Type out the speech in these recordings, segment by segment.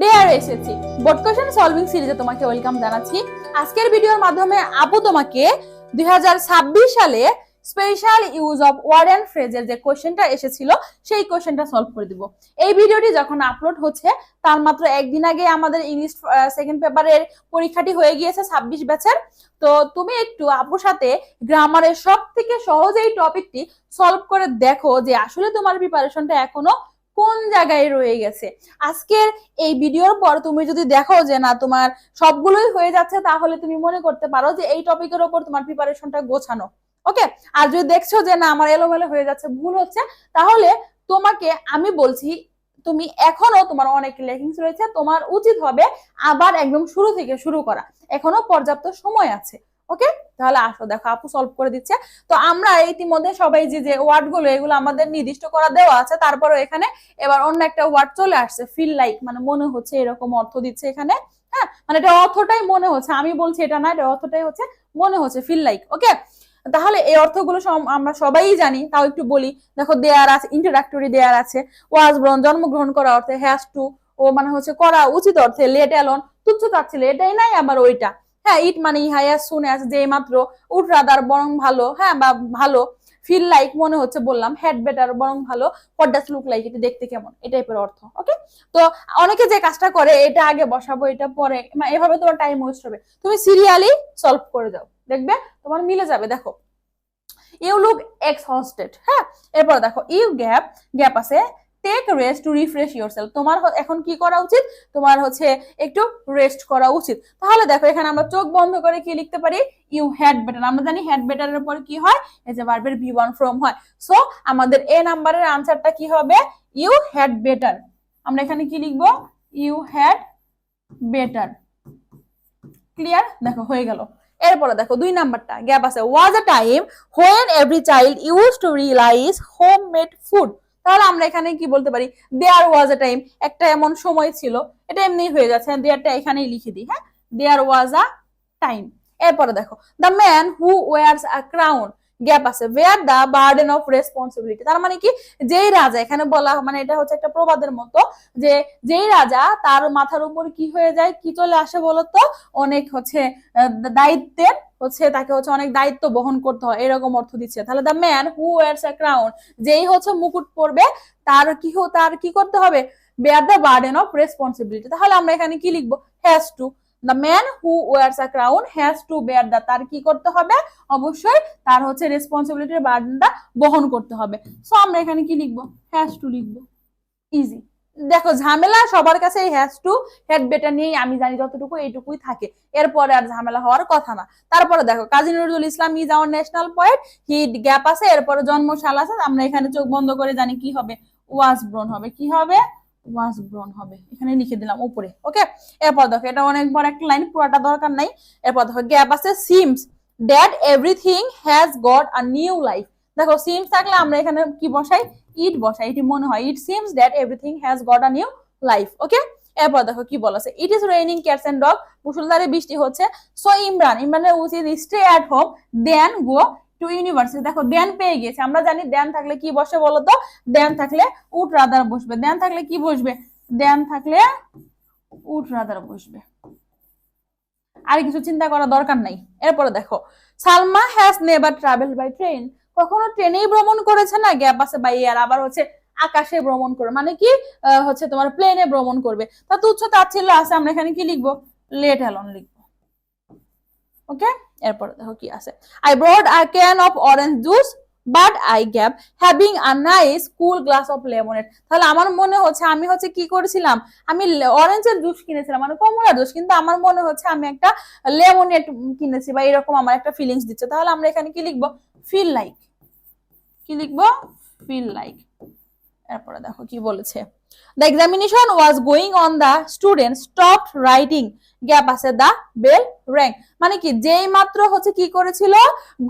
Dare এসেছি board question solving সিরিজে তোমাকে ওয়েলকাম জানাচ্ছি। আজকের ভিডিওর মাধ্যমে আপু তোমাকে 2026 সালে special use of word and ফ্রেজের যে কোশ্চেনটা এসেছিল সেই কোশ্চেনটা সলভ করে দিব। এই ভিডিওটি যখন আপলোড হচ্ছে তার মাত্র একদিন আগে আমাদের ইংলিশ সেকেন্ড পেপারের পরীক্ষাটি হয়ে গিয়েছে 26 ব্যাচের। তো তুমি একটু আপুর সাথে গ্রামারের সব থেকে সহজ এই টপিকটি সলভ করে দেখো যে আসলে তোমার প্রিপারেশনটা এখনো কোন জায়গায় রয়ে গেছে। আজকের এই ভিডিওর পর তুমি যদি দেখো যে না তোমার সবগুলোই হয়ে যাচ্ছে, তাহলে তুমি মনে করতে পারো যে এই টপিকের উপর তোমার প্রিপারেশনটা গোছানো। ওকে, আর যদি দেখছো যে না আমার এলোমেলো হয়ে যাচ্ছে, ভুল হচ্ছে, তাহলে তোমাকে আমি বলছি তুমি এখনো তোমার অনেক লেকিংস রয়েছে, তোমার উচিত হবে আবার একদম শুরু থেকে শুরু করা। এখনো পর্যাপ্ত সময় আছে। ওকে, তাহলে আসো দেখো আপু সলভ করে দিচ্ছে। তো আমরা ইতিমধ্যে সবাই যে যে ওয়ার্ড গুলো এগুলো আমাদের নির্দিষ্ট করা দেওয়া আছে, তারপরে এখানে এবার অন্য একটা ওয়ার্ড চলে আসছে, ফিল লাইক, মানে মনে হচ্ছে এরকম অর্থ দিচ্ছে এখানে। হ্যাঁ, মানে এটা অর্থটাই মনে হচ্ছে, আমি বলছি এটা না, এটা অর্থটাই হচ্ছে মনে হচ্ছে ফিল লাইক। ওকে, তাহলে এই অর্থগুলো আমরা সবাই জানি, তাও একটু বলি। দেখো দেয়ার আছে, ইন্ট্রোডাক্টরি দেয়ার আছে, ওয়াজ ব্রন জন্মগ্রহণ করা অর্থে, হ্যাজ টু ও মানে হচ্ছে করা উচিত অর্থে, লেট অ্যালোন তুচ্ছ তাচ্ছিল্য এটাই নাই আবার ওইটা। হ্যাঁ, ইট মানে ইহা, অ্যাজ সুন অ্যাজ যে মাত্র, উড রাদার বরং ভালো, হ্যাঁ বা ভালো, ফিল লাইক মনে হচ্ছে বললাম, হ্যাড বেটার বরং ভালো, হোয়াট ডাজ লুক লাইক এটা দেখতে কেমন, এই টাইপের অর্থ। ওকে, তো অনেকে যে কাজটা করে এটা আগে বসাবো এটা পরে, এভাবে তোমার টাইম ওয়েস্ট হবে। তুমি সিরিয়ালি সলভ করে যাও, দেখবে তোমার মিলে যাবে। দেখো ইউ লুক এক্সহস্টেড, হ্যাঁ, এরপর দেখো ইউ গ্যাপ, গ্যাপ আছে, take rest to refresh yourself, তোমার এখন কি করা উচিত, তোমার হচ্ছে একটু রেস্ট করা উচিত। তাহলে দেখো এখানে আমরা চোখ বন্ধ করে কি লিখতে পারি, ইউ হ্যাড বেটার, আমরা জানি হ্যাড বেটারের উপর কি হয়, এই যে ভার্বের ভি ওয়ান ফ্রম হয়। সো আমাদের এ নাম্বারের আনসারটা কি হবে, ইউ হ্যাড বেটার। আমরা এখানে কি লিখবো, ইউ হ্যাড বেটার। ক্লিয়ার, দেখো হয়ে গেল। এরপরে দেখো দুই নাম্বারটা গ্যাপ আছে, was a time when every child use to realise home made food. তাহলে আমরা এখানে কি বলতে পারি, দেয়ার ওয়াজ আ টাইম, একটা এমন সময় ছিল, এটা এমনি হয়ে যাচ্ছে, দেয়ারটা এখানেই লিখে দিই। হ্যাঁ, দেয়ার ওয়াজ আ টাইম। এরপরে দেখো the man who wears a crown, gap আছে, wear the burden of responsibility. তার মানে কি, যেই রাজা, এখানে বলা মানে এটা হচ্ছে একটা প্রবাদের মতো, যে যেই রাজা তার মাথার উপর কি হয়ে যায়, কি চলে আসে বলতো, অনেক হচ্ছে দায়িত্বের হচ্ছে, তাকে হচ্ছে অনেক দায়িত্ব বহন করতে হয়, এরকম অর্থ দিচ্ছে। তাহলে the man who wears a crown, যেই হচ্ছে মুকুট পরবে তার কি করতে হবে, bear the burden of responsibility. তাহলে আমরা এখানে কি লিখবো, has to, the man who wears a crown has to bear the, তার কি করতে হবে, অবশ্যই তার হচ্ছে রেসপন্সিবিলিটির বার্ডেনটা বহন করতে হবে। সো আমরা এখানে কি লিখবো, হ্যাজ টু লিখবো। ইজি। দেখো ঝামেলা সবার কাছে এই হ্যাজ টু হেড বেটার নিয়ে আমি জানি যতটুকু এইটুকুই থাকে, এরপরে আর ঝামেলা হওয়ার কথা না। তারপরে দেখো Kazi Nazrul Islam is our national poet, he gap আছে, এরপরে জন্মসাল আছে, আমরা এখানে চোখ বন্ধ করে জানি কি হবে, ওয়াজ ব্রন হবে, কি হবে, ওয়াজ ব্রন হবে, এখানে লিখে দিলাম উপরে। ওকে, এরপর দেখো এটা অনেক বড় একটা লাইন, পুরোটা দরকার নাই। এরপর দেখো গ্যাপ আছে, seems that everything has got a new life. দেখো সিমস থাকলে আমরা এখানে কি বসাই, ইট বসাই, এটি মনে হয়, it seems that everything has got a new life. Okay, এরপর দেখো কি বলেছে, it is raining cats and dog, মুষলধারে বৃষ্টি হচ্ছে, সো ইমরানের উচিত stay at home then go to university. দেখো দেন পেয়ে গেছে, আমরা জানি দেন থাকলে কি বসে বলতো, দেন থাকলে উড রাদার বসবে, দেন থাকলে কি বসবে, দেন থাকলে উড রাদার বসবে, আর কিছু চিন্তা করার দরকার নাই। এরপরে দেখো Salma has never travel by train, কখনো ট্রেনেই ভ্রমণ করেছে না, গ্যাপ আছে বাই এয়ার, আবার হচ্ছে আকাশে ভ্রমণ করে, মানে কি হচ্ছে তোমার প্লেনে ভ্রমণ করবে। তা তুচ্ছ তাচ্ছিল্য আছে, আমরা এখানে কি লিখবো, লেট অ্যালোন লিখবো। ওকে, এরপর দেখো কি আছে, I brought a can of orange juice but I gap having a nice cool glass of lemonade. তাহলে আমার মনে হচ্ছে আমি হচ্ছে কি করেছিলাম, আমি অরেঞ্জের জুস কিনেছিলাম, মানে কমলার জুস, কিন্তু আমার মনে হচ্ছে আমি একটা লেমনেড কিনেছি, বা এরকম আমার একটা ফিলিংস দিচ্ছে। তাহলে আমরা এখানে কি লিখবো, ফিল লাইক, কি লিখবো, ফিল লাইক। এরপরে দেখো কি বলেছে, the examination was going on, the student stopped writing, gap আছে, দ্য বেল র্যাং, মানে কি যেই মাত্র হচ্ছে কি করেছিল,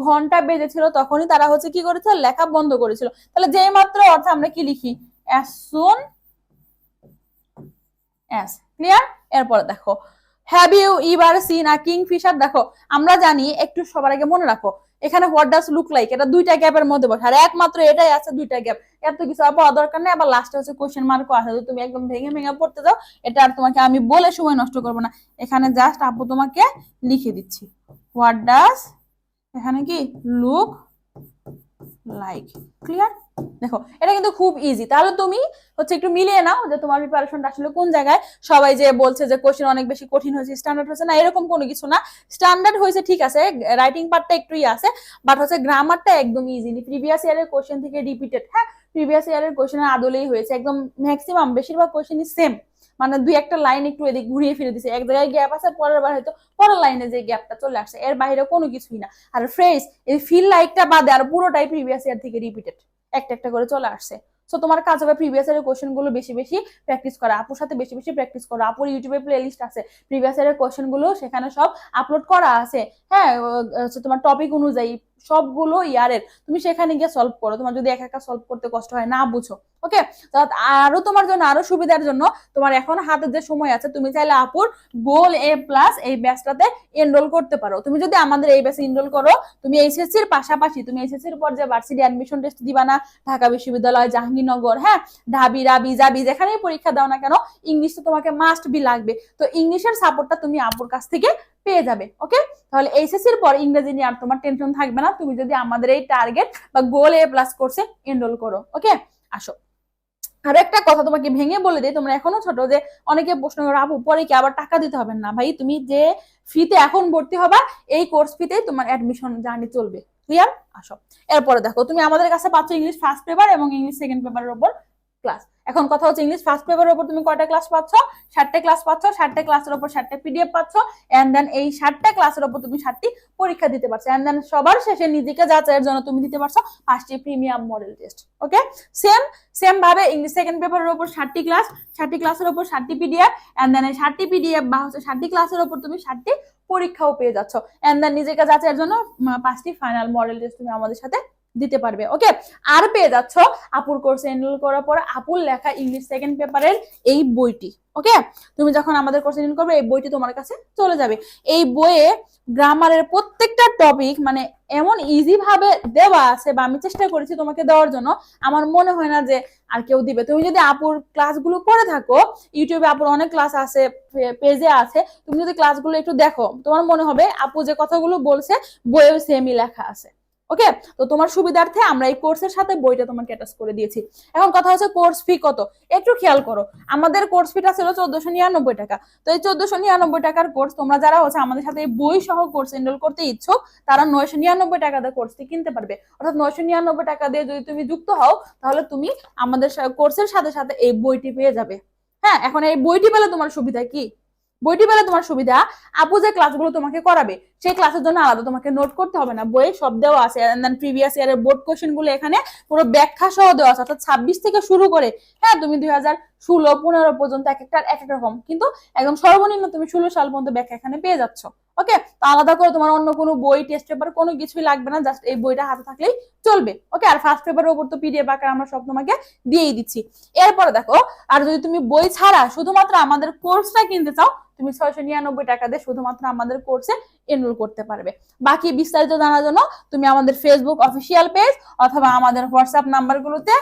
ঘন্টা বেজেছিল, তখনই তারা হচ্ছে কি করেছিল, লেখা বন্ধ করেছিল। তাহলে যেই মাত্র অর্থে আমরা কি লিখি, অ্যাজ সুন অ্যাজ। ক্লিয়ার, এরপরে দেখো have you ever seen a kingfisher. দেখো আমরা জানি, একটু সবার আগে মনে রাখো, এখানে হোয়াট ডাজ লুক লাইক, এটা দুইটা গ্যাপের মধ্যে বসে, আর একমাত্র এটাই আছে দুইটা গ্যাপ, এত কিছু পড়া দরকার নেই। আবার লাস্টে হচ্ছে কোশ্চেন মার্কও আছে, তুমি একদম ভেঙে ভেঙে পড়তে যাও, এটা আর তোমাকে আমি বলে সময় নষ্ট করবো না। এখানে জাস্ট আপু তোমাকে লিখে দিচ্ছি হোয়াট ডাজ, এখানে কি লুক লাইক। ক্লিয়ার? দেখো এটা কিন্তু খুব ইজি। তাহলে তুমি হচ্ছে একটু মিলিয়ে নাও যে তোমার প্রিপারেশনটা আসলে কোন জায়গায়। সবাই যে বলছে যে কোশ্চেন অনেক বেশি কঠিন হয়েছে, স্ট্যান্ডার্ড হয়েছে, না এরকম কোনো কিছু না। স্ট্যান্ডার্ড হয়েছে ঠিক আছে, রাইটিং পার্টটা একটুই আছে, বাট হচ্ছে গ্রামারটা একদম ইজিলি প্রিভিয়াস ইয়ারের কোশ্চেন থেকে রিপিটেড। হ্যাঁ, প্রিভিয়াস ইয়ারের কোশ্চেনের আদলেই হয়েছে, একদম ম্যাক্সিমাম বেশিরভাগ কোশ্চেনই সেম, মানে দুই একটা লাইন একটু এদিক ঘুরিয়ে ফিরে দিছে, এক জায়গায় গ্যাপ আছে, পরের বার হয়তো পরের লাইনে যে গ্যাপটা চলে আসছে, এর বাইরে কোনো কিছুই না। আর ফ্রেজ এই ফিল লাইকটা বাদে আর পুরোটাই প্রিভিয়াস ইয়ার থেকে রিপিটেড, একটা একটা করে চলে আসছে। সো তোমার কাজ হবে প্রিভিয়াস ইয়ারের কোশ্চেন গুলো বেশি বেশি প্র্যাকটিস করা, আপুর সাথে বেশি বেশি প্র্যাকটিস করো। আপুর ইউটিউবে প্লে লিস্ট আছে, প্রিভিয়াস ইয়ারের কোশ্চেন গুলো সেখানে সব আপলোড করা আছে। হ্যাঁ, তোমার টপিক অনুযায়ী সবগুলো ইয়ারের, তুমি সেখানে গিয়ে সলভ করো। তোমার যদি একা একা সলভ করতে কষ্ট হয়, না বুঝো, ওকে, আরো তোমার জন্য আরো সুবিধার জন্য তোমার এখন হাতে যে সময় আছে, তুমি চাইলে আপুর গোল এ প্লাস এই ব্যাচটাতে এনরোল করতে পারো। তুমি যদি আমাদের এই ব্যাচে এনরোল করো, তুমি এইচএসসি এর পাশাপাশি তুমি এইচএসসি এর পর যে ভার্সিটি অ্যাডমিশন টেস্ট দিবা না, ঢাকা বিশ্ববিদ্যালয়, জাহাঙ্গীরনগর, হ্যাঁ ঢাবি রাবি জাবি যেখানেই পরীক্ষা দাও না কেন, ইংলিশ তো তোমাকে মাস্ট বি লাগবে। তো ইংলিশের সাপোর্টটা তুমি আপুর কাছ থেকে পেয়ে যাবে। ওকে, তাহলে এইচএসসি এর পর ইংরেজি নিয়ে আর তোমার টেনশন থাকবে না, তুমি যদি আমাদের এই টার্গেট বা গোল এ প্লাস কোর্সে এনরোল করো। ওকে, আসো আর একটা কথা তোমাকে ভেঙে বলে দিই, তোমরা এখনো ছোট, যে অনেকে প্রশ্ন করো আপু পরে কি আবার টাকা দিতে হবে? না ভাই, তুমি যে ফিতে এখন ভর্তি হবা এই কোর্স ফিতে তোমার অ্যাডমিশন জার্নি চলবে। ক্লিয়ার? আসো এরপরে দেখো, তুমি আমাদের কাছে পাচ্ছ ইংলিশ ফার্স্ট পেপার এবং ইংলিশ সেকেন্ড পেপারের উপর ক্লাস। এখন কথা হচ্ছে ইংলিশ ফার্স্ট পেপারের উপর তুমি কয়টা ক্লাস পাচ্ছ? 60টা ক্লাস পাচ্ছ। 60টা ক্লাসের উপর 60টা পিডিএফ পাচ্ছ, এন্ড দেন এই 60টা ক্লাসের উপর তুমি 60টি পরীক্ষা দিতে পারছো, এন্ড দেন সবার শেষে নিজেকে যাচাইয়ের জন্য তুমি দিতে পারছো 5টি প্রিমিয়াম মডেল টেস্ট। ওকে, সেম ভাবে ইংলিশ সেকেন্ড পেপারের উপর 60টি ক্লাস, 60টি ক্লাসের উপর 60টি পিডিএফ, এন্ড দেন এই 60টি পিডিএফ বা হচ্ছে 60টি ক্লাসের উপর তুমি 60টি পরীক্ষাও পেয়ে যাচ্ছ, এন্ড দেন নিজেকে যাচাইয়ের জন্য 5টি ফাইনাল মডেল টেস্ট তুমি আমাদের সাথে দিতে পারবে। ওকে, আর পেয়ে যাচ্ছ আপুর কোর্সে এনরোল করার পর আপুর লেখা ইংলিশ সেকেন্ড পেপারের এই বইটি। ওকে, তুমি যখন আমাদের কোর্সে এনরোল করবে এই বইটি তোমার কাছে চলে যাবে। এই বইয়ে গ্রামারের প্রত্যেকটা টপিক মানে এমন ইজি ভাবে দেওয়া আছে, বা আমি চেষ্টা করেছি তোমাকে দেওয়ার জন্য, আমার মনে হয় না যে আর কেউ দিবে। তুমি যদি আপুর ক্লাসগুলো করে থাকো, ইউটিউবে আপুর অনেক ক্লাস আছে, পেজে আছে, তুমি যদি ক্লাসগুলো একটু দেখো, তোমার মনে হবে আপু যে কথাগুলো বলছে বইয়েও সেমই লেখা আছে। ওকে, তো তোমার সুবিধার্থে আমরা এই কোর্সের সাথে বইটা তোমাকে অ্যাটাচ করে দিয়েছি। এখন কথা হচ্ছে কোর্স ফি কত, একটু খেয়াল করো। আমাদের কোর্স ফিটা ছিল 1499 টাকা। তো এই 1499 টাকার কোর্স তোমরা যারা হচ্ছে আমাদের সাথে বই সহ কোর্স এনরোল করতে ইচ্ছুক, তারা 999 টাকা দিয়ে কোর্সটি কিনতে পারবে। অর্থাৎ 999 টাকা দিয়ে যদি তুমি যুক্ত হও, তাহলে তুমি আমাদের কোর্সের সাথে সাথে এই বইটি পেয়ে যাবে। হ্যাঁ, এখন এই বইটি পেলে তোমার সুবিধা কি? বইটি পেলে তোমার সুবিধা, আপু যে ক্লাসগুলো তোমাকে করাবে সেই ক্লাসের জন্য আলাদা তোমাকে নোট করতে হবে না, বইয়ে সব দেওয়া আছে। প্রিভিয়াস ইয়ারের বোর্ড কোশ্চেন গুলো এখানে পুরো ব্যাখ্যা সহ দেওয়া আছে, অর্থাৎ 26 থেকে শুরু করে হ্যাঁ তুমি 2016-15 পর্যন্ত এক একটা এক এক রকম, কিন্তু একদম সর্বনিম্ন তুমি 16 সাল পর্যন্ত ব্যাখ্যা এখানে পেয়ে যাচ্ছ। ওকে, তো আলাদা করে তোমার অন্য কোনো বই, টেস্ট পেপার কোনো কিছুই লাগবে না, জাস্ট এই বইটা হাতে থাকলেই চলবে। ওকে, আর ফার্স্ট পেপারের উপর তো পিডিএফ আকার আমরা সব তোমাকে দিয়েই দিচ্ছি। এরপরে দেখো, আর যদি তুমি বই ছাড়া শুধুমাত্র আমাদের কোর্সটা কিনতে চাও, তুমি 699 টাকা দিয়ে শুধুমাত্র আমাদের কোর্সে এনরোল করতে পারবে। বাকি বিস্তারিত জানার জন্য তুমি আমাদের ফেসবুক অফিসিয়াল পেজ অথবা আমাদের হোয়াটসঅ্যাপ নাম্বারগুলোতে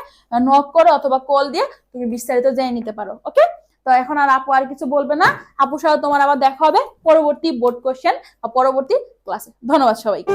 নক করো অথবা কল দিয়ে তুমি বিস্তারিত জেনে নিতে পারো। ওকে, তো এখন আর আপু আর কিছু বলবে না। আপুর সাথে তোমার আবার দেখা হবে পরবর্তী বোর্ড কোশ্চেন বা পরবর্তী ক্লাসে। ধন্যবাদ সবাইকে।